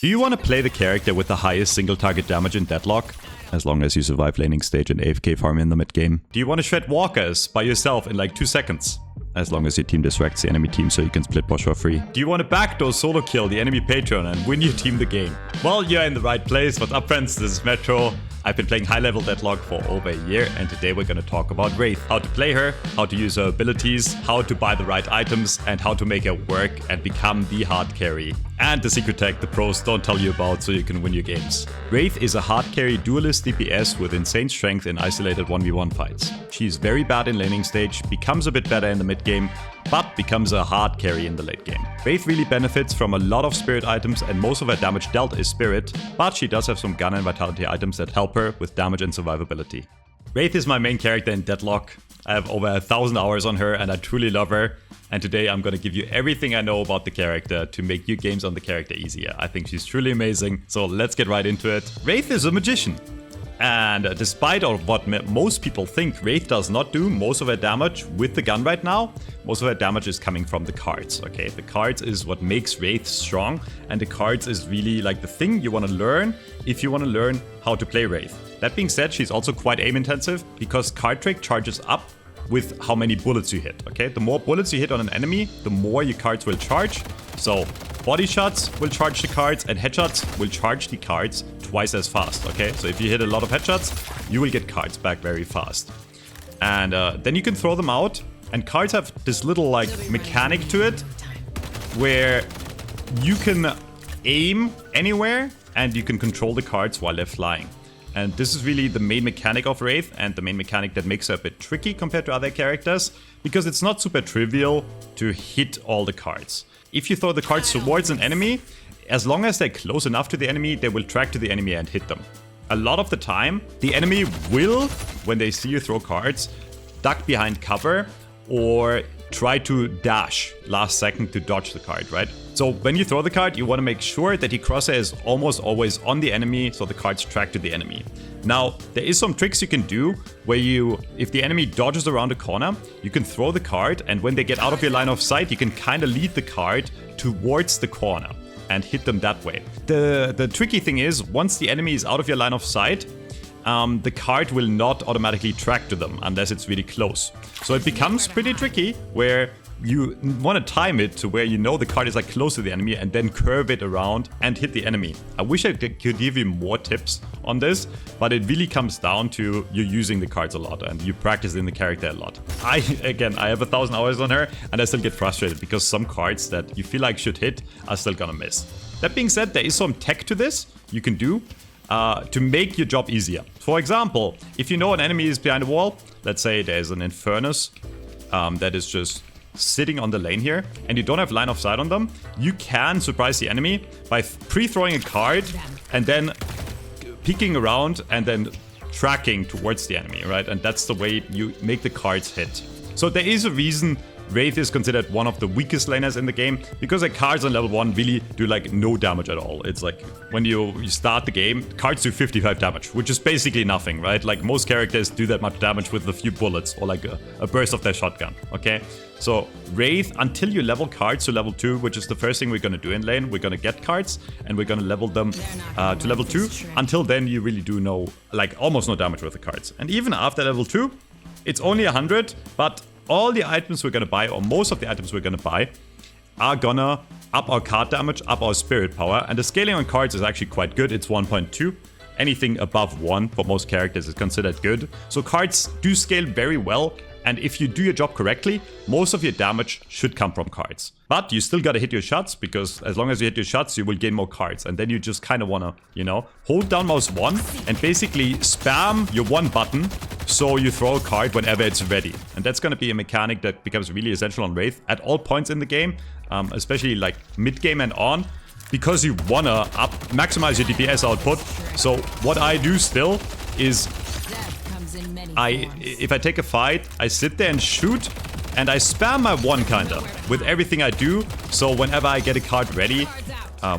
Do you want to play the character with the highest single target damage in Deadlock? As long as you survive laning stage and AFK farm in the mid game. Do you want to shred walkers by yourself in like 2 seconds? As long as your team distracts the enemy team so you can split push for free. Do you want to backdoor solo kill the enemy patron and win your team the game? Well, you're in the right place. What's up, friends? This is Metro. I've been playing high level Deadlock for over a year, and today we're going to talk about Wraith. How to play her, how to use her abilities, how to buy the right items, and how to make her work and become the hard carry. And the secret tech the pros don't tell you about so you can win your games. Wraith is a hard carry duelist DPS with insane strength in isolated 1v1 fights. She's very bad in laning stage, becomes a bit better in the mid game, but becomes a hard carry in the late game. Wraith really benefits from a lot of spirit items, and most of her damage dealt is spirit, but she does have some gun and vitality items that help her with damage and survivability. Wraith is my main character in Deadlock. I have over 1,000 hours on her and I truly love her. And today I'm going to give you everything I know about the character to make your games on the character easier. I think she's truly amazing, so let's get right into it. Wraith is a magician. And despite of what most people think, Wraith does not do most of her damage with the gun right now. Most of her damage is coming from the cards, okay? The cards is what makes Wraith strong, and the cards is really like the thing you want to learn if you want to learn how to play Wraith. That being said, she's also quite aim intensive because card trick charges up with how many bullets you hit, okay? The more bullets you hit on an enemy, the more your cards will charge. So body shots will charge the cards and headshots will charge the cards twice as fast, okay? So if you hit a lot of headshots, you will get cards back very fast. And then you can throw them out, and cards have this little like mechanic to it where you can aim anywhere and you can control the cards while they're flying. And this is really the main mechanic of Wraith, and the main mechanic that makes her a bit tricky compared to other characters, because it's not super trivial to hit all the cards. If you throw the cards towards an enemy, as long as they're close enough to the enemy, they will track to the enemy and hit them. A lot of the time, the enemy will, when they see you throw cards, duck behind cover or try to dash last second to dodge the card, right? So when you throw the card, you want to make sure that your crosshair is almost always on the enemy, so the cards track to the enemy. Now, there is some tricks you can do where if the enemy dodges around a corner, you can throw the card, and when they get out of your line of sight, you can kind of lead the card towards the corner and hit them that way. The tricky thing is, once the enemy is out of your line of sight, the card will not automatically track to them unless it's really close. So it becomes pretty tricky where you want to time it to where you know the card is like close to the enemy and then curve it around and hit the enemy. I wish I could give you more tips on this, but it really comes down to you using the cards a lot and you practicing the character a lot. I have 1,000 hours on her and I still get frustrated because some cards that you feel like should hit are still gonna miss. That being said, there is some tech to this you can do to make your job easier. For example, if you know an enemy is behind a wall, let's say there's an Infernus that is just sitting on the lane here, and you don't have line of sight on them, you can surprise the enemy by pre-throwing a card and then peeking around and then tracking towards the enemy, right? And that's the way you make the cards hit. So there is a reason Wraith is considered one of the weakest laners in the game, because the cards on level 1 really do like no damage at all. It's like when you start the game, cards do 55 damage, which is basically nothing, right? Like most characters do that much damage with a few bullets or like a burst of their shotgun, okay? So Wraith, until you level cards to level 2, which is the first thing we're going to do in lane, we're going to get cards and we're going to level them to level 2. Until then, you really do no, like almost no damage with the cards. And even after level 2, it's only 100, but all the items we're gonna buy, or most of the items we're gonna buy, are gonna up our card damage, up our spirit power, and the scaling on cards is actually quite good. It's 1.2. Anything above 1 for most characters is considered good. So cards do scale very well, and if you do your job correctly, most of your damage should come from cards. But you still gotta hit your shots, because as long as you hit your shots, you will gain more cards. And then you just kind of wanna, hold down mouse 1 and basically spam your 1 button so you throw a card whenever it's ready. And that's gonna be a mechanic that becomes really essential on Wraith at all points in the game, especially like mid-game and on, because you wanna maximize your DPS output. So what I do still is if I take a fight, I sit there and shoot, and I spam my 1 kinda with everything I do. So whenever I get a card ready,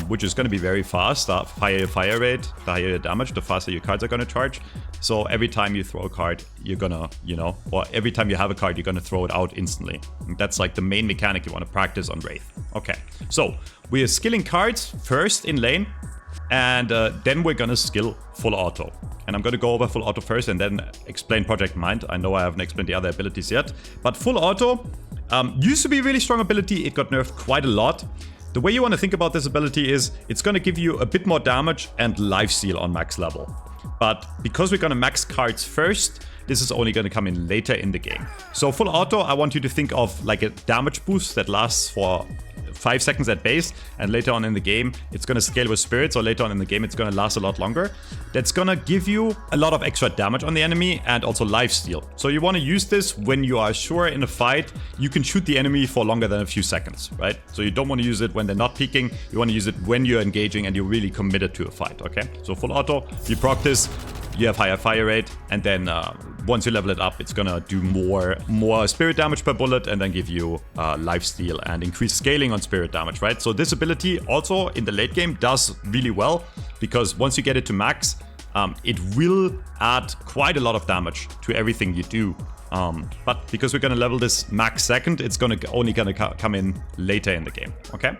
which is going to be very fast, the higher your fire rate, the higher your damage, the faster your cards are going to charge. So every time you throw a card, you're gonna, or every time you have a card, you're gonna throw it out instantly. And that's like the main mechanic you want to practice on Wraith. Okay, so we are skilling cards first in lane. And then we're gonna skill full auto. And I'm gonna go over full auto first and then explain Project Mind. I know I haven't explained the other abilities yet. But full auto used to be a really strong ability. It got nerfed quite a lot. The way you want to think about this ability is it's gonna give you a bit more damage and lifesteal on max level. But because we're gonna max cards first, this is only going to come in later in the game. So full auto, I want you to think of like a damage boost that lasts for 5 seconds at base, and later on in the game it's going to scale with spirits, or later on in the game it's going to last a lot longer. That's going to give you a lot of extra damage on the enemy and also lifesteal. So you want to use this when you are sure in a fight you can shoot the enemy for longer than a few seconds, right? So you don't want to use it when they're not peeking, you want to use it when you're engaging and you're really committed to a fight, okay? So full auto, you proc this, you have higher fire rate, and then once you level it up, it's gonna do more spirit damage per bullet, and then give you lifesteal and increased scaling on spirit damage, right? So this ability also in the late game does really well, because once you get it to max, it will add quite a lot of damage to everything you do. But because we're gonna level this max second, it's only gonna come in later in the game, okay?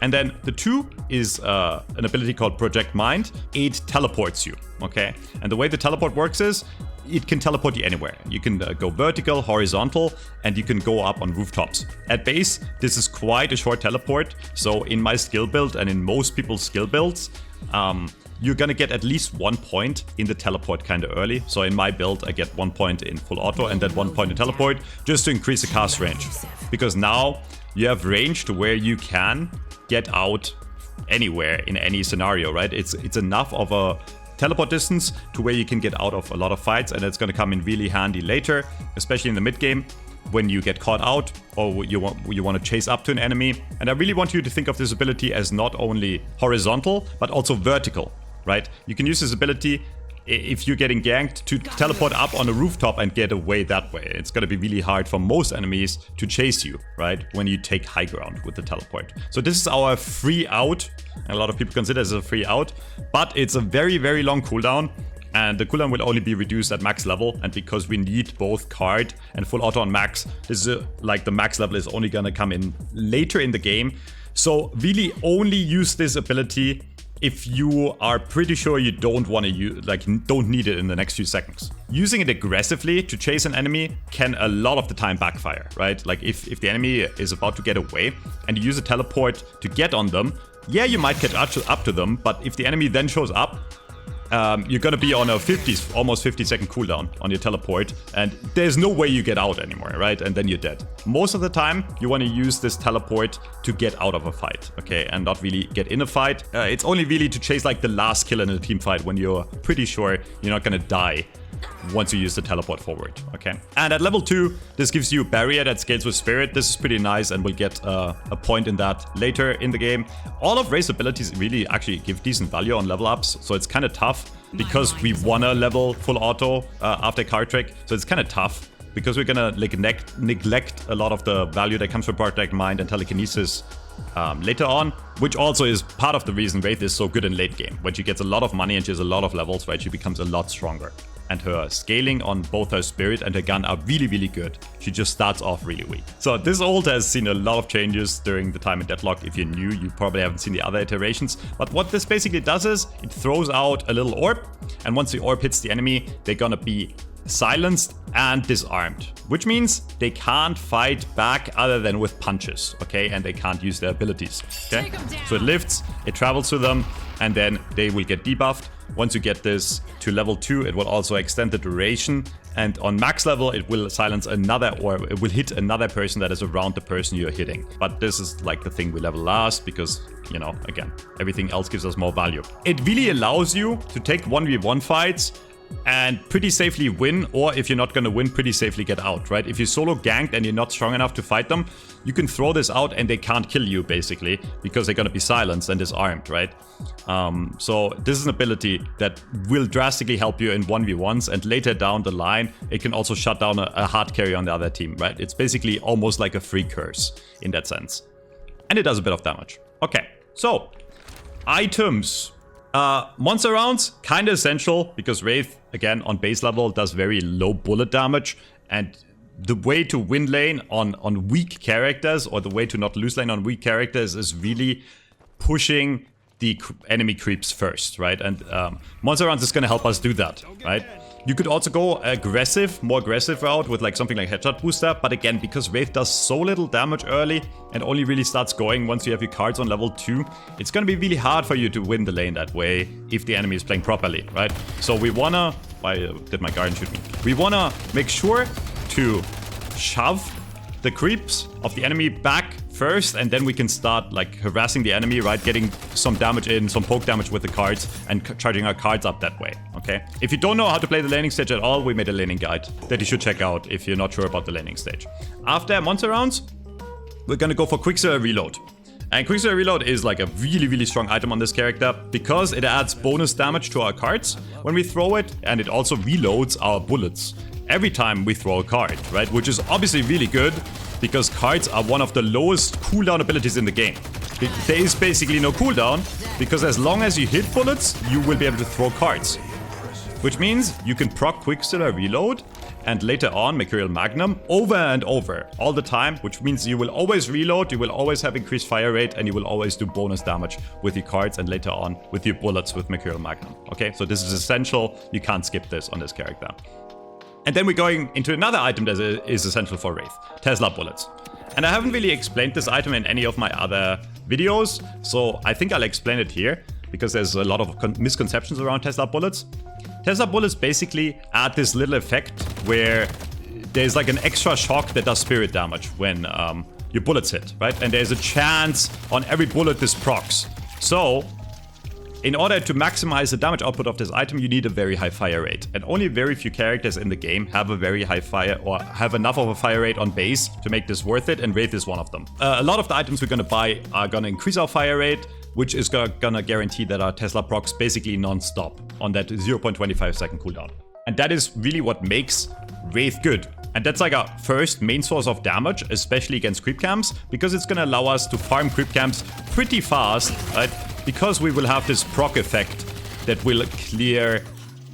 And then the 2 is an ability called Project Mind. It teleports you, okay? And the way the teleport works is it can teleport you anywhere. You can go vertical, horizontal, and you can go up on rooftops. At base, this is quite a short teleport. So in my skill build and in most people's skill builds, you're gonna get at least 1 point in the teleport kind of early. So in my build, I get 1 point in full auto and then 1 point in teleport, just to increase the cast range. Because now you have range to where you can get out anywhere in any scenario, right? It's enough of a teleport distance to where you can get out of a lot of fights, and it's going to come in really handy later, especially in the mid game when you get caught out or you want to chase up to an enemy. And I really want you to think of this ability as not only horizontal but also vertical, right? You can use this ability if you're getting ganked to teleport up on a rooftop and get away that way. It's going to be really hard for most enemies to chase you, right? When you take high ground with the teleport. So this is our free out. A lot of people consider this a free out, but it's a very, very long cooldown. And the cooldown will only be reduced at max level. And because we need both card and full auto on max, this is like the max level is only going to come in later in the game. So really only use this ability if you are pretty sure you don't want to use, like, don't need it in the next few seconds. Using it aggressively to chase an enemy can a lot of the time backfire, right? Like if the enemy is about to get away and you use a teleport to get on them, yeah, you might catch up to them, but if the enemy then shows up, you're gonna be on a almost 50-second cooldown on your teleport, and there's no way you get out anymore, right? And then you're dead. Most of the time, you want to use this teleport to get out of a fight, okay? And not really get in a fight. It's only really to chase like the last kill in a team fight when you're pretty sure you're not gonna die once you use the teleport forward, okay? And at level 2, this gives you a barrier that scales with spirit. This is pretty nice, and we'll get a point in that later in the game. All of Wraith's abilities really actually give decent value on level ups, so it's kind of tough because we wanna level full auto after card trick, so it's kind of tough because we're gonna like neglect a lot of the value that comes from Project Mind and telekinesis later on, which also is part of the reason Wraith is so good in late game. When she gets a lot of money and she has a lot of levels, right, she becomes a lot stronger. And her scaling on both her spirit and her gun are really, really good. She just starts off really weak. So this ult has seen a lot of changes during the time in Deadlock. If you're new, you probably haven't seen the other iterations. But what this basically does is it throws out a little orb. And once the orb hits the enemy, they're gonna be silenced and disarmed, which means they can't fight back other than with punches, okay? And they can't use their abilities, okay? So it lifts, it travels to them, and then they will get debuffed. Once you get this to level 2, it will also extend the duration, and on max level it will silence another, or it will hit another person that is around the person you're hitting. But this is like the thing we level last because, you know, again, everything else gives us more value. It really allows you to take 1v1 fights and pretty safely win, or if you're not gonna win, pretty safely get out, right? If you solo ganked and you're not strong enough to fight them, you can throw this out and they can't kill you, basically, because they're gonna be silenced and disarmed, right? So this is an ability that will drastically help you in 1v1s, and later down the line, it can also shut down a hard carry on the other team, right? It's basically almost like a free curse in that sense. And it does a bit of damage. Okay, so items. Monster rounds, kind of essential, because Wraith, again, on base level, does very low bullet damage, and the way to win lane on weak characters, or the way to not lose lane on weak characters, is really pushing the enemy creeps first, right? And Monster Rounds is gonna help us do that, right? You could also go aggressive, more aggressive route with like something like Headshot Booster, but again, because Wraith does so little damage early and only really starts going once you have your cards on level 2, it's gonna be really hard for you to win the lane that way if the enemy is playing properly, right? So we wanna... Why did my Guardian shoot me? We wanna make sure to shove the creeps of the enemy back first, and then we can start like harassing the enemy, right? Getting some damage in, some poke damage with the cards, and charging our cards up that way, okay? If you don't know how to play the laning stage at all, we made a laning guide that you should check out if you're not sure about the laning stage. After Monster Rounds, we're gonna go for Quicksilver Reload. And Quicksilver Reload is like a really, really strong item on this character because it adds bonus damage to our cards when we throw it, and it also reloads our bullets every time we throw a card, right? Which is obviously really good because cards are one of the lowest cooldown abilities in the game. There is basically no cooldown because as long as you hit bullets, you will be able to throw cards. Which means you can proc Quicksilver Reload and later on Mercurial Magnum over and over all the time, which means you will always reload, you will always have increased fire rate, and you will always do bonus damage with your cards and later on with your bullets with Mercurial Magnum. Okay, so this is essential. You can't skip this on this character. And then we're going into another item that is essential for Wraith, Tesla Bullets. And I haven't really explained this item in any of my other videos, so I think I'll explain it here because there's a lot of misconceptions around Tesla Bullets. Tesla Bullets basically add this little effect where there's like an extra shock that does spirit damage when your bullets hit, right? And there's a chance on every bullet this procs. So in order to maximize the damage output of this item, you need a very high fire rate. And only very few characters in the game have a very high fire or have enough of a fire rate on base to make this worth it, and Wraith is one of them. A lot of the items we're gonna buy are gonna increase our fire rate, which is gonna guarantee that our Tesla procs basically non-stop on that 0.25 second cooldown. And that is really what makes Wraith good. And that's like our first main source of damage, especially against creep camps, because it's gonna allow us to farm creep camps pretty fast, right? Because we will have this proc effect that will clear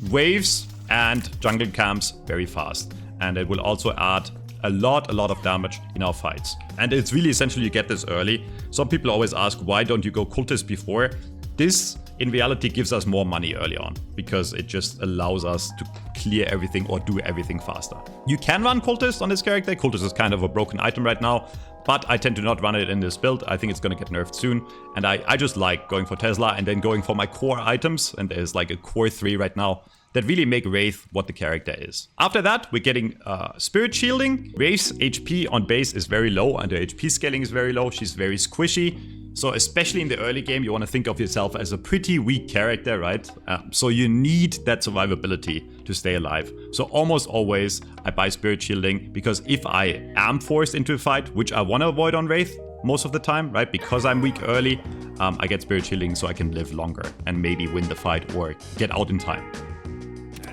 waves and jungle camps very fast. And it will also add a lot of damage in our fights. And it's really essential you get this early. Some people always ask, why don't you go cultist before? This, in reality, gives us more money early on, because it just allows us to clear everything or do everything faster. You can run cultist on this character. Cultist is kind of a broken item right now, but I tend to not run it in this build. I think it's gonna get nerfed soon. And I just like going for Tesla and then going for my core items. And there's like a core 3 right now that really make Wraith what the character is. After that, we're getting Spirit Shielding. Wraith's HP on base is very low and her HP scaling is very low. She's very squishy. So especially in the early game, you want to think of yourself as a pretty weak character, right? So you need that survivability to stay alive. So almost always I buy Spirit Shielding, because if I am forced into a fight, which I want to avoid on Wraith most of the time, right? Because I'm weak early, I get Spirit Shielding so I can live longer and maybe win the fight or get out in time.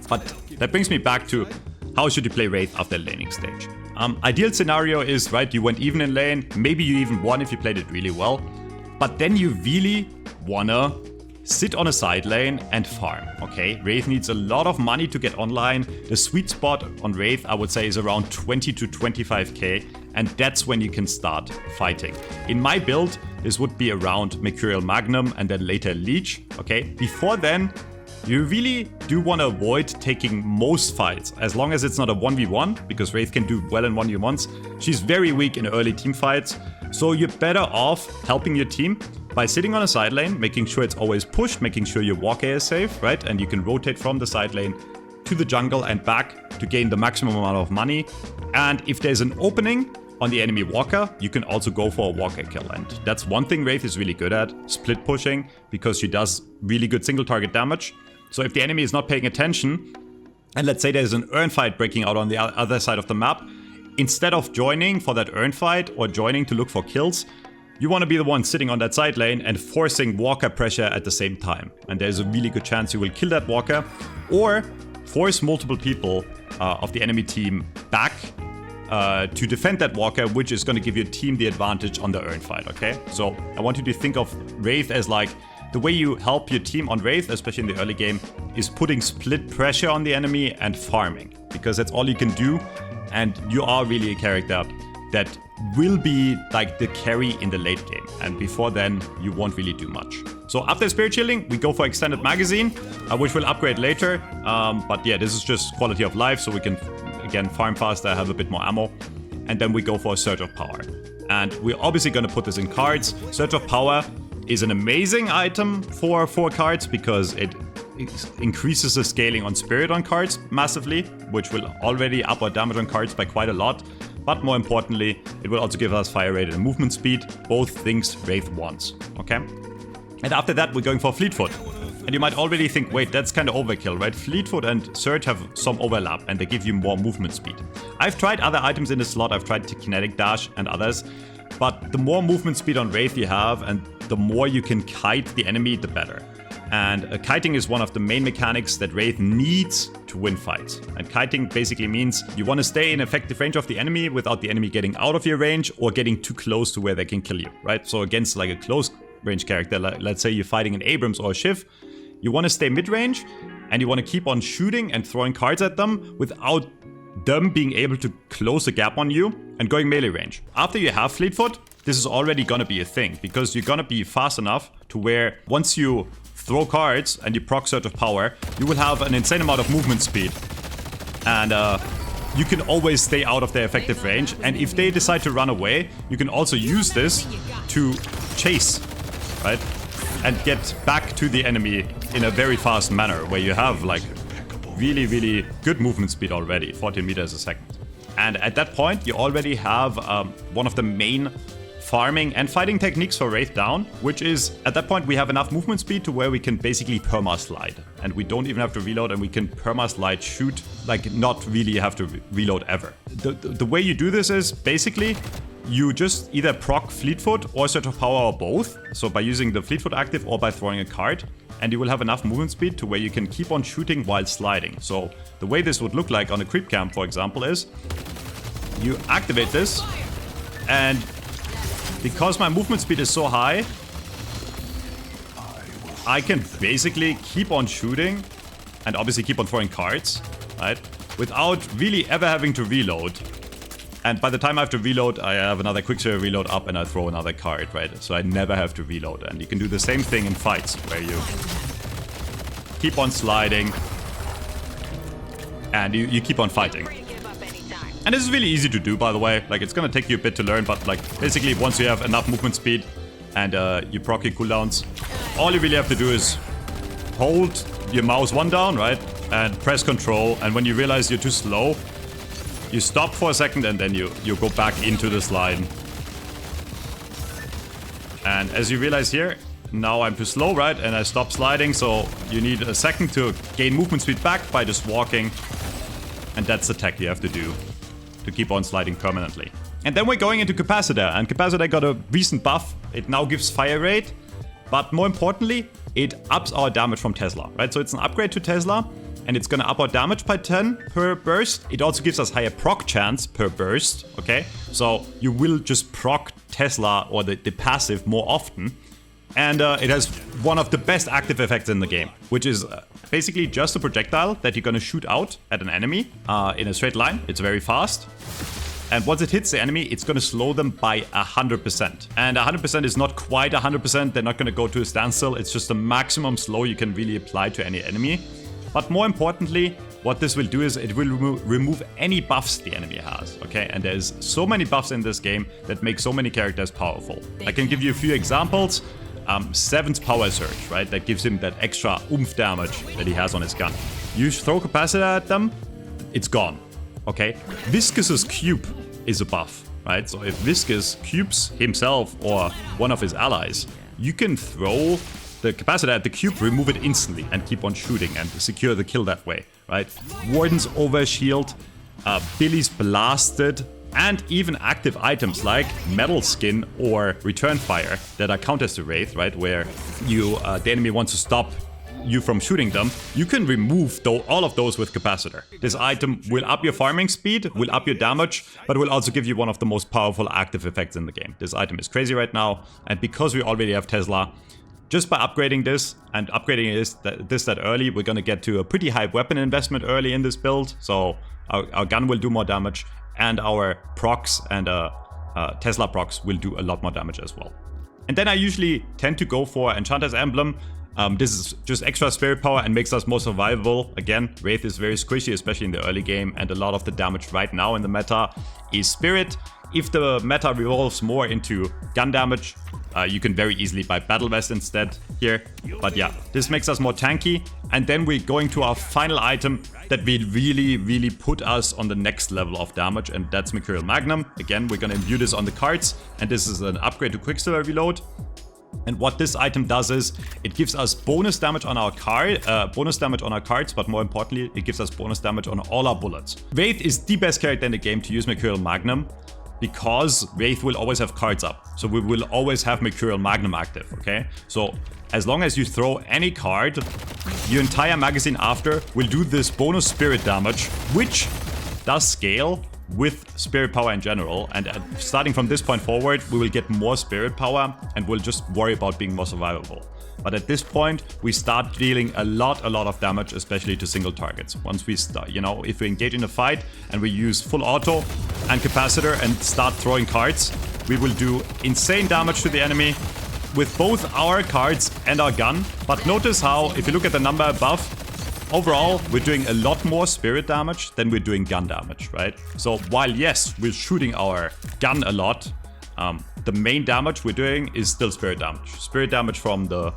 But that brings me back to how should you play Wraith after the laning stage. Ideal scenario is, right, you went even in lane, maybe you even won if you played it really well, but then you really wanna sit on a side lane and farm, okay? Wraith needs a lot of money to get online. The sweet spot on Wraith, I would say, is around 20 to 25k, and that's when you can start fighting. In my build, this would be around Mercurial Magnum and then later Leech, okay? Before then, you really do want to avoid taking most fights, as long as it's not a 1v1, because Wraith can do well in 1v1s. She's very weak in early team fights, so you're better off helping your team by sitting on a side lane, making sure it's always pushed, making sure your walker is safe, right? And you can rotate from the side lane to the jungle and back to gain the maximum amount of money. And if there's an opening on the enemy walker, you can also go for a walker kill. And that's one thing Wraith is really good at, split pushing, because she does really good single target damage. So if the enemy is not paying attention, and let's say there's an urn fight breaking out on the other side of the map, instead of joining for that urn fight or joining to look for kills, you want to be the one sitting on that side lane and forcing walker pressure at the same time. And there's a really good chance you will kill that walker, or force multiple people of the enemy team back to defend that walker, which is going to give your team the advantage on the urn fight, okay? So I want you to think of Wraith as like, the way you help your team on Wraith, especially in the early game, is putting split pressure on the enemy and farming, because that's all you can do, and you are really a character that will be like the carry in the late game. And before then, you won't really do much. So after Spirit Shielding, we go for Extended Magazine, which we'll upgrade later. But yeah, this is just quality of life, so we can, again, farm faster, have a bit more ammo. And then we go for a Surge of Power. And we're obviously going to put this in cards. Surge of Power is an amazing item for 4 cards because it increases the scaling on Spirit on cards massively, which will already up our damage on cards by quite a lot. But more importantly, it will also give us fire rate and movement speed, both things Wraith wants, okay? And after that, we're going for Fleetfoot. And you might already think, wait, that's kind of overkill, right? Fleetfoot and Surge have some overlap, and they give you more movement speed. I've tried other items in the slot. I've tried Kinetic Dash and others. But the more movement speed on Wraith you have, and the more you can kite the enemy, the better. And kiting is one of the main mechanics that Wraith needs to win fights. And kiting basically means you want to stay in effective range of the enemy without the enemy getting out of your range or getting too close to where they can kill you, right? So against like a close range character, let's say you're fighting an Abrams or a Shiv, you want to stay mid-range and you want to keep on shooting and throwing cards at them without them being able to close the gap on you and going melee range. After you have Fleetfoot, this is already going to be a thing because you're going to be fast enough to where once you throw cards and you proc Surge of Power, you will have an insane amount of movement speed. And you can always stay out of their effective range. And if they decide to run away, you can also use this to chase, right? And get back to the enemy in a very fast manner where you have like really, really good movement speed already, 14 meters a second. And at that point, you already have one of the main farming and fighting techniques for Wraith down, which is, at that point, we have enough movement speed to where we can basically perma-slide. And we don't even have to reload, and we can perma-slide shoot, like not really have to reload ever. The way you do this is, basically, you just either proc Fleetfoot or Surge of Power or both. So by using the Fleetfoot active or by throwing a card. And you will have enough movement speed to where you can keep on shooting while sliding. So the way this would look like on a creep camp, for example, is you activate this, and because my movement speed is so high, I can basically keep on shooting and obviously keep on throwing cards, right? Without really ever having to reload. And by the time I have to reload, I have another quicksave reload up and I throw another card, right? So I never have to reload. And you can do the same thing in fights where you keep on sliding and you keep on fighting. And this is really easy to do, by the way. Like, it's gonna take you a bit to learn, but like basically once you have enough movement speed and you proc your cooldowns, all you really have to do is hold your mouse one down, right? And press control. And when you realize you're too slow, you stop for a second and then you go back into the slide. And as you realize here, now I'm too slow, right? And I stop sliding, so you need a second to gain movement speed back by just walking. And that's the tech you have to do to keep on sliding permanently. And then we're going into Capacitor, and Capacitor got a recent buff. It now gives fire rate, but more importantly, it ups our damage from Tesla, right? So it's an upgrade to Tesla, and it's gonna up our damage by 10 per burst. It also gives us higher proc chance per burst, okay? So you will just proc Tesla or the passive more often. And it has one of the best active effects in the game, which is basically just a projectile that you're gonna shoot out at an enemy in a straight line. It's very fast. And once it hits the enemy, it's gonna slow them by 100%. And 100% is not quite 100%. They're not gonna go to a standstill. It's just the maximum slow you can really apply to any enemy. But more importantly, what this will do is it will remove any buffs the enemy has, okay? And there's so many buffs in this game that make so many characters powerful. I can give you a few examples. 7's Power Surge, right? That gives him that extra oomph damage that he has on his gun. You throw Capacitor at them, it's gone, okay? Viscus's Cube is a buff, right? So if Viscus cubes himself or one of his allies, you can throw the Capacitor at the cube, remove it instantly, and keep on shooting and secure the kill that way, right? Warden's Overshield, Billy's Blasted, and even active items like Metal Skin or Return Fire that are counters to Wraith, right? Where the enemy wants to stop you from shooting them, you can remove all of those with Capacitor. This item will up your farming speed, will up your damage, but will also give you one of the most powerful active effects in the game. This item is crazy right now, and because we already have Tesla, just by upgrading this and upgrading this that early, we're gonna get to a pretty high weapon investment early in this build. So our gun will do more damage, and our procs and Tesla procs will do a lot more damage as well. And then I usually tend to go for Enchanter's Emblem. This is just extra spirit power and makes us more survivable. Again, Wraith is very squishy, especially in the early game, and a lot of the damage right now in the meta is spirit. If the meta revolves more into gun damage, you can very easily buy Battle Vest instead here. But yeah, this makes us more tanky. And then we're going to our final item that will really put us on the next level of damage, and that's Mercurial Magnum. Again, we're gonna imbue this on the cards, and this is an upgrade to Quicksilver Reload. And what this item does is it gives us bonus damage on our cards, but more importantly, it gives us bonus damage on all our bullets. Wraith is the best character in the game to use Mercurial Magnum, because Wraith will always have cards up. So we will always have Mercurial Magnum active, okay? So as long as you throw any card, your entire magazine after will do this bonus spirit damage, which does scale with spirit power in general. And starting from this point forward, we will get more spirit power and we'll just worry about being more survivable. But at this point, we start dealing a lot of damage, especially to single targets. Once we start, you know, if we engage in a fight and we use full auto and capacitor and start throwing cards, we will do insane damage to the enemy with both our cards and our gun. But notice how, if you look at the number above, overall, we're doing a lot more spirit damage than we're doing gun damage, right? So while yes, we're shooting our gun a lot, the main damage we're doing is still spirit damage. Spirit damage from the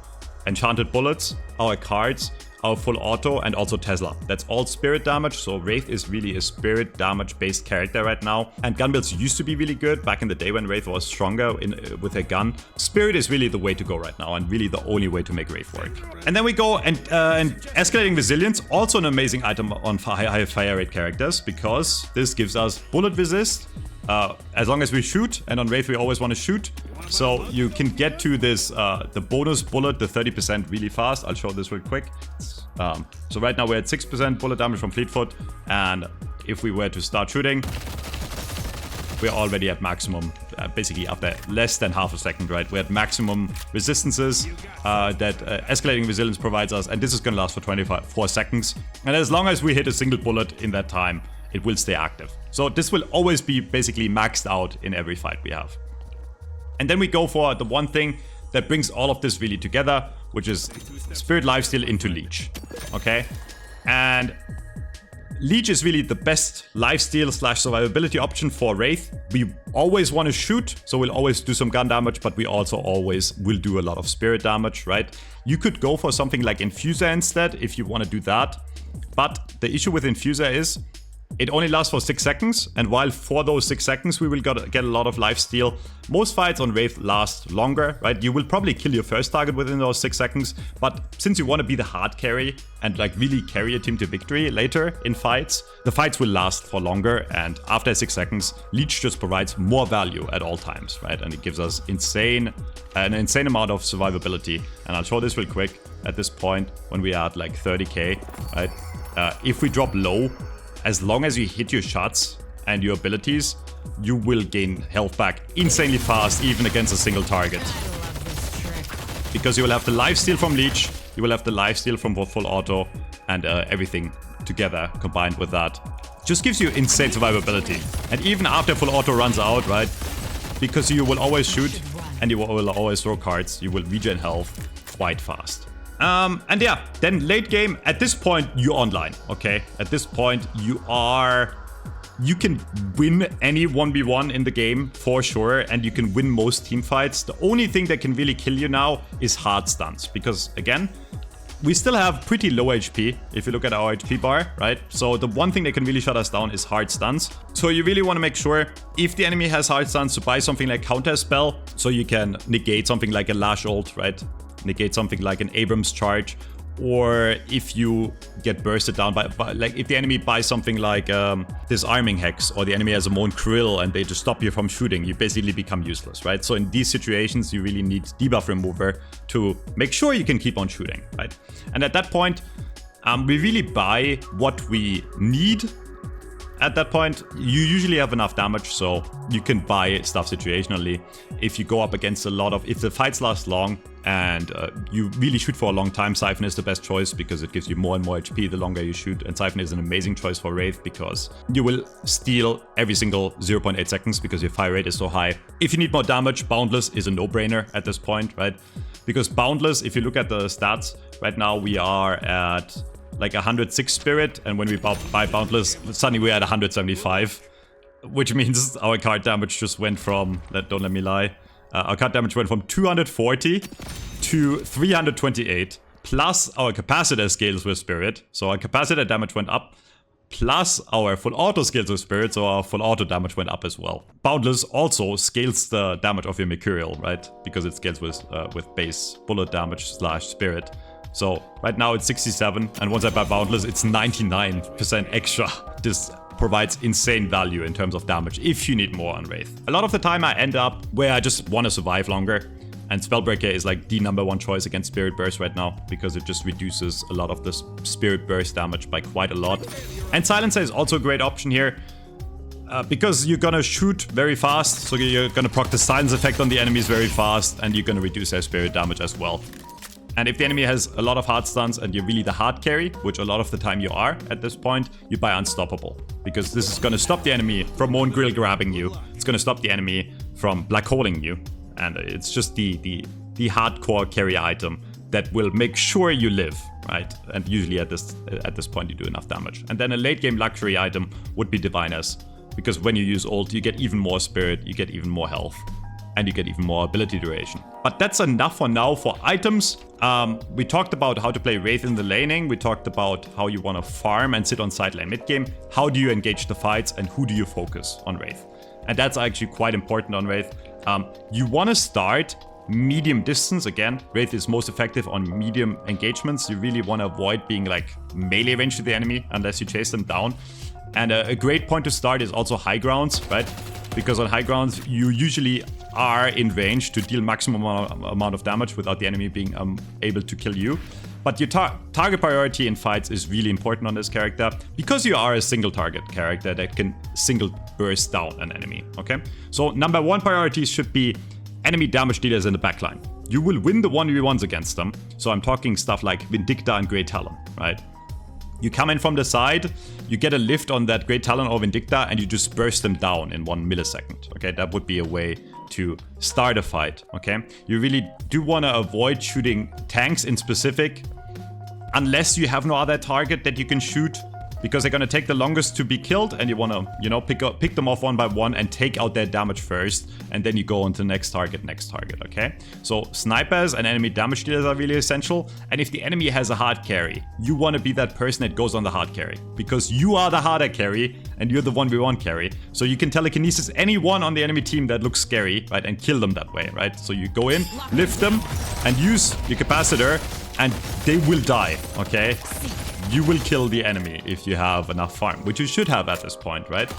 enchanted bullets, our cards, our full auto, and also Tesla. That's all spirit damage, so Wraith is really a spirit damage based character right now. And gun builds used to be really good back in the day when Wraith was stronger with a gun. Spirit is really the way to go right now, and really the only way to make Wraith work. And then we go and Escalating Resilience, also an amazing item on high fire rate characters, because this gives us bullet resist, as long as we shoot, and on Wraith we always want to shoot. So you can get to this, the bonus bullet, the 30% really fast. I'll show this real quick. So right now we're at 6% bullet damage from Fleetfoot, and if we were to start shooting, we're already at maximum, basically after less than half a second, right? We're at maximum resistances that Escalating Resilience provides us, and this is going to last for 24 seconds. And as long as we hit a single bullet in that time, it will stay active. So this will always be basically maxed out in every fight we have. And then we go for the one thing that brings all of this really together, which is Spirit Lifesteal into Leech, okay? And Leech is really the best lifesteal / survivability option for Wraith. We always want to shoot, so we'll always do some gun damage, but we also always will do a lot of spirit damage, right? You could go for something like Infuser instead if you want to do that. But the issue with Infuser is it only lasts for 6 seconds, and while for those 6 seconds we will get a lot of lifesteal, most fights on Wraith last longer, right? You will probably kill your first target within those 6 seconds, but since you want to be the hard carry and like really carry a team to victory later in fights, the fights will last for longer, and after 6 seconds, Leech just provides more value at all times, right? And it gives us an insane amount of survivability, and I'll show this real quick at this point when we are at like 30k, right? If we drop low, as long as you hit your shots and your abilities, you will gain health back insanely fast, even against a single target. Because you will have the lifesteal from Leech, you will have the lifesteal from full auto, and everything together combined with that just gives you insane survivability. And even after full auto runs out, right? Because you will always shoot and you will always throw cards, you will regen health quite fast. And yeah, then late game, at this point, you're online, okay? At this point, you can win any 1v1 in the game, for sure, and you can win most team fights. The only thing that can really kill you now is hard stuns, because again, we still have pretty low HP, if you look at our HP bar, right? So the one thing that can really shut us down is hard stuns. So you really want to make sure, if the enemy has hard stuns, to buy something like Counter Spell, so you can negate something like a Lash ult, right? Negate something like an Abrams charge, or if you get bursted down by like if the enemy buys something like Disarming Hex, or the enemy has a Moan Krill and they just stop you from shooting, you basically become useless, right? So in these situations, you really need Debuff Remover to make sure you can keep on shooting, right? And at that point, we really buy what we need. At that point, you usually have enough damage, so you can buy stuff situationally. If you go up against if the fights last long, and you really shoot for a long time, Siphon is the best choice because it gives you more and more HP the longer you shoot. And Siphon is an amazing choice for Wraith because you will steal every single 0.8 seconds because your fire rate is so high. If you need more damage, Boundless is a no-brainer at this point, right? Because Boundless, if you look at the stats, right now we are at like 106 spirit, and when we buy Boundless, suddenly we're at 175. Which means our card damage just went from, don't let me lie, our card damage went from 240 to 328, plus our capacitor scales with spirit. So our capacitor damage went up, plus our full auto scales with spirit, so our full auto damage went up as well. Boundless also scales the damage of your Mercurial, right? Because it scales with base bullet damage / spirit. So right now it's 67, and once I buy Boundless, it's 99% extra. This provides insane value in terms of damage if you need more on Wraith. A lot of the time I end up where I just want to survive longer, and Spellbreaker is like the #1 choice against Spirit Burst right now because it just reduces a lot of the Spirit Burst damage by quite a lot. And Silencer is also a great option here because you're gonna shoot very fast, so you're gonna proc the silence effect on the enemies very fast, and you're gonna reduce their spirit damage as well. And if the enemy has a lot of hard stuns and you're really the hard carry, which a lot of the time you are at this point, you buy Unstoppable. Because this is going to stop the enemy from Moan Grill grabbing you. It's going to stop the enemy from black holing you. And it's just the hardcore carry item that will make sure you live, right? And usually at this point you do enough damage. And then a late game luxury item would be Diviners. Because when you use ult, you get even more spirit, you get even more health, and you get even more ability duration. But that's enough for now for items. We talked about how to play Wraith in the laning. We talked about how you want to farm and sit on side lane mid game. How do you engage the fights, and who do you focus on Wraith? And that's actually quite important on Wraith. You want to start medium distance. Again, Wraith is most effective on medium engagements. You really want to avoid being like melee range to the enemy unless you chase them down. And a great point to start is also high grounds, right? Because on high grounds, you usually are in range to deal maximum amount of damage without the enemy being able to kill you. But your target priority in fights is really important on this character because you are a single target character that can single burst down an enemy, okay? So #1 priority should be enemy damage dealers in the backline. You will win the 1v1s against them. So I'm talking stuff like Vindicta and Great Talon, right? You come in from the side, you get a lift on that Great Talon or Vindicta, and you just burst them down in 1 millisecond. Okay, that would be a way to start a fight. Okay, you really do want to avoid shooting tanks in specific, unless you have no other target that you can shoot, because they're gonna take the longest to be killed, and you want to, you know, pick them off one by one and take out their damage first, and then you go on to the next target. Okay, so snipers and enemy damage dealers are really essential. And if the enemy has a hard carry, you want to be that person that goes on the hard carry, because you are the harder carry and you're the 1v1 carry, so you can telekinesis anyone on the enemy team that looks scary, right, and kill them that way, right? So you go in, lift them, and use your capacitor, and they will die. Okay, you will kill the enemy if you have enough farm, which you should have at this point, right?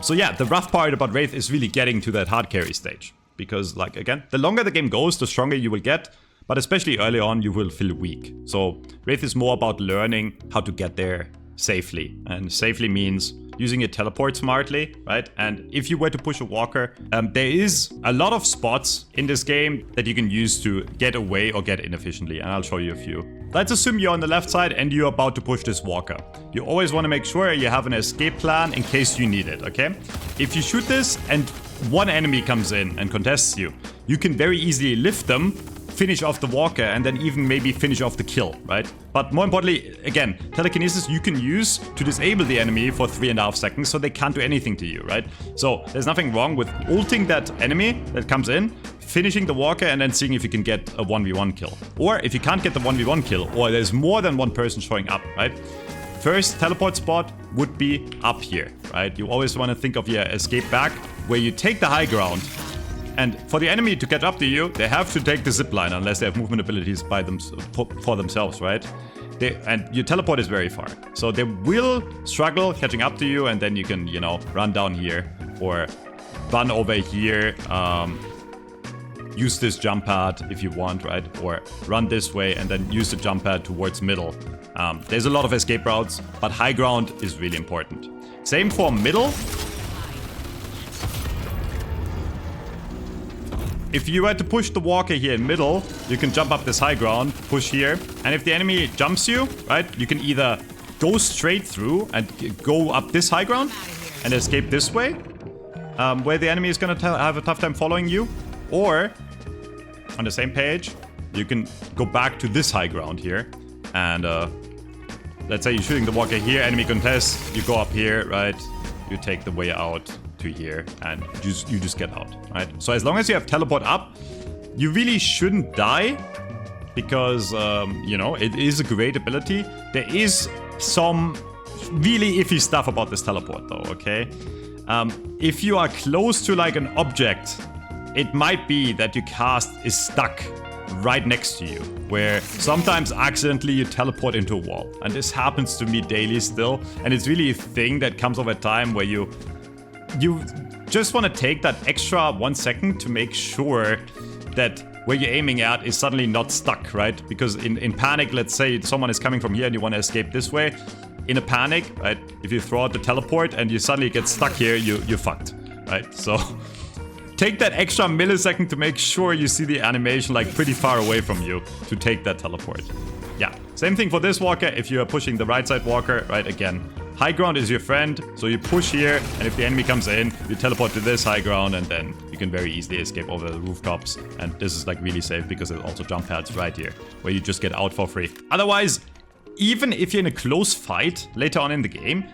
So yeah, the rough part about Wraith is really getting to that hard carry stage. Because, like, again, the longer the game goes, the stronger you will get. But especially early on, you will feel weak. So Wraith is more about learning how to get there safely. And safely means using your teleport smartly, right? And if you were to push a walker, there is a lot of spots in this game that you can use to get away or get in efficiently. And I'll show you a few. Let's assume you're on the left side and you're about to push this walker. You always want to make sure you have an escape plan in case you need it, okay? If you shoot this and one enemy comes in and contests you, you can very easily lift them, finish off the walker, and then even maybe finish off the kill, right? But more importantly, again, telekinesis you can use to disable the enemy for 3.5 seconds so they can't do anything to you, right? So there's nothing wrong with ulting that enemy that comes in, finishing the walker, and then seeing if you can get a 1v1 kill. Or if you can't get the 1v1 kill, or there's more than one person showing up, right? First teleport spot would be up here, right? You always want to think of your escape back, where you take the high ground. And for the enemy to catch up to you, they have to take the zipline unless they have movement abilities by for themselves, right? And your teleport is very far. So they will struggle catching up to you, and then you can, you know, run down here or run over here. Use this jump pad if you want, right? Or run this way and then use the jump pad towards middle. There's a lot of escape routes, but high ground is really important. Same for middle. if you were to push the walker here in middle, you can jump up this high ground, push here. And if the enemy jumps you, right, you can either go straight through and go up this high ground and escape this way, where the enemy is going to have a tough time following you. Or, on the same page, you can go back to this high ground here. And let's say you're shooting the walker here, enemy contest, you go up here, right? You take the way out to here and you just get out, right? So as long as you have teleport up, you really shouldn't die because, you know, it is a great ability. There is some really iffy stuff about this teleport though, okay? If you are close to like an object, it might be that your cast is stuck right next to you, where sometimes accidentally you teleport into a wall. And this happens to me daily still. And it's really a thing that comes over time where you just want to take that extra 1 second to make sure that where you're aiming at is suddenly not stuck, right? Because in panic, let's say someone is coming from here and you want to escape this way. In a panic, right? If you throw out the teleport and you suddenly get stuck here, you're fucked, right? So take that extra millisecond to make sure you see the animation like pretty far away from you to take that teleport. Yeah, same thing for this walker. If you are pushing the right side walker, right, again, high ground is your friend, so you push here, and if the enemy comes in, you teleport to this high ground, and then you can very easily escape over the rooftops. And this is like really safe because there's also jump pads right here, where you just get out for free. Otherwise, even if you're in a close fight later on in the game,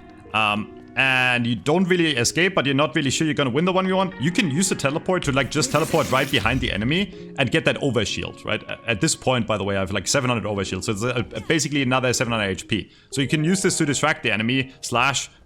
and you don't really escape, but you're not really sure you're gonna win the 1v1, you can use the teleport to like just teleport right behind the enemy and get that overshield, right? At this point, by the way, I have like 700 overshield, so it's basically another 700 HP. So you can use this to distract the enemy /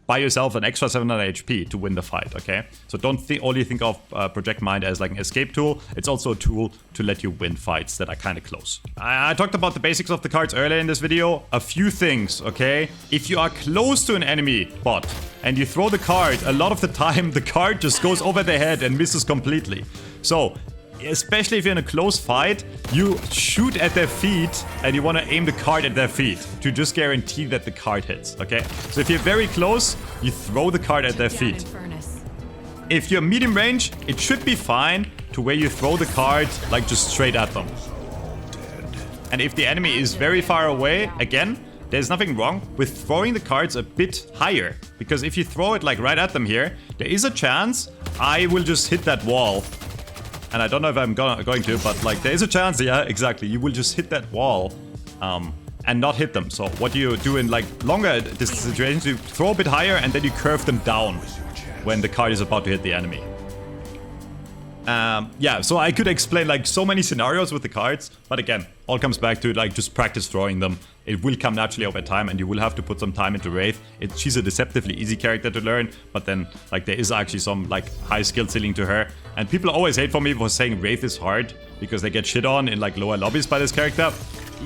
buy yourself an extra 700 HP to win the fight, okay? So don't only think of Project Mind as like an escape tool. It's also a tool to let you win fights that are kind of close. I talked about the basics of the cards earlier in this video. A few things, okay? If you are close to an enemy bot and you throw the card, a lot of the time the card just goes over their head and misses completely. So, especially if you're in a close fight, you shoot at their feet and you want to aim the card at their feet to just guarantee that the card hits, okay? So if you're very close, you throw the card at their feet. If you're medium range, it should be fine to where you throw the card like just straight at them. And if the enemy is very far away, again, there's nothing wrong with throwing the cards a bit higher. Because if you throw it like right at them here, there is a chance I will just hit that wall. And I don't know if I'm going to, but like there is a chance, yeah, exactly. You will just hit that wall and not hit them. So what you do in like longer situations, you throw a bit higher and then you curve them down when the card is about to hit the enemy. Yeah, so I could explain like so many scenarios with the cards, but again, all comes back to like just practice throwing them. It will come naturally over time and you will have to put some time into Wraith. She's a deceptively easy character to learn, but then like there is actually some like high skill ceiling to her. And people always hate for me for saying Wraith is hard because they get shit on in like lower lobbies by this character.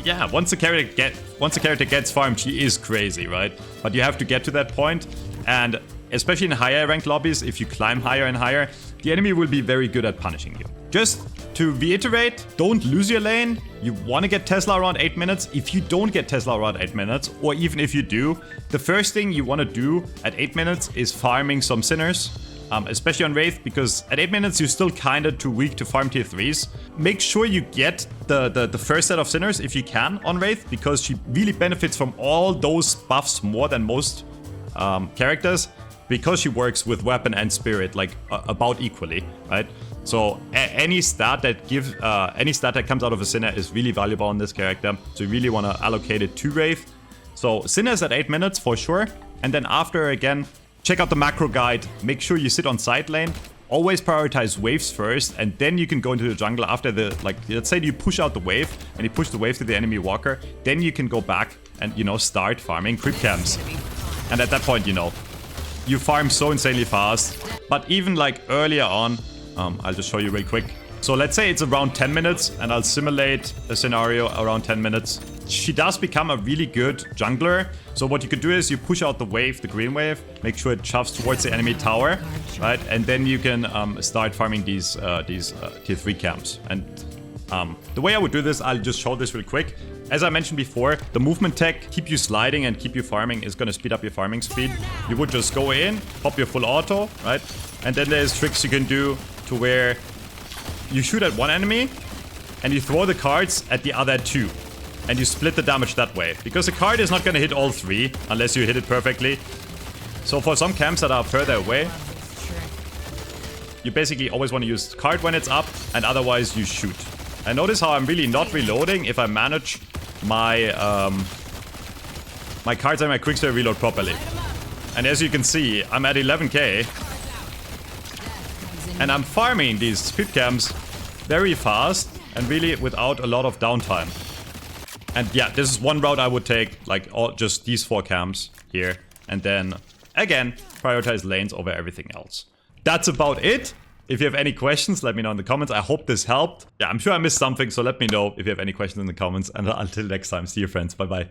Yeah, once the character gets farmed, she is crazy, right? But you have to get to that point, and especially in higher ranked lobbies, if you climb higher and higher, the enemy will be very good at punishing you. Just to reiterate, don't lose your lane. You want to get Tesla around 8 minutes. If you don't get Tesla around 8 minutes, or even if you do, the first thing you want to do at 8 minutes is farming some Sinners. Especially on Wraith, because at 8 minutes you're still kind of too weak to farm tier 3s. Make sure you get the first set of Sinners if you can on Wraith, because she really benefits from all those buffs more than most characters, because she works with weapon and spirit like about equally, right? So any stat that comes out of a Sinner is really valuable on this character. So you really want to allocate it to Wraith. So Sinners at 8 minutes for sure, and then after again, check out the macro guide, make sure you sit on side lane, always prioritize waves first, and then you can go into the jungle after the, like, let's say you push out the wave, and you push the wave to the enemy walker, then you can go back and, you know, start farming creep camps. And at that point, you know, you farm so insanely fast. But even like earlier on, I'll just show you real quick. So let's say it's around 10 minutes, and I'll simulate a scenario around 10 minutes. She does become a really good jungler. So what you could do is you push out the wave, the green wave, make sure it shoves towards the enemy tower, right? And then you can start farming these tier 3 camps. And the way I would do this, I'll just show this real quick. As I mentioned before, the movement tech, keep you sliding and keep you farming, is going to speed up your farming speed. You would just go in, pop your full auto, right? And then there's tricks you can do to where you shoot at one enemy and you throw the cards at the other two. And you split the damage that way. Because the card is not going to hit all three unless you hit it perfectly. So for some camps that are further away, you basically always want to use card when it's up, and otherwise you shoot. And notice how I'm really not reloading if I manage my my cards and my quicksave reload properly. And as you can see, I'm at 11k. And I'm farming these pit camps very fast and really without a lot of downtime. And yeah, this is one route I would take, like just these 4 camps here. And then, again, prioritize lanes over everything else. That's about it. If you have any questions, let me know in the comments. I hope this helped. Yeah, I'm sure I missed something, so let me know if you have any questions in the comments. And until next time, see you friends. Bye-bye.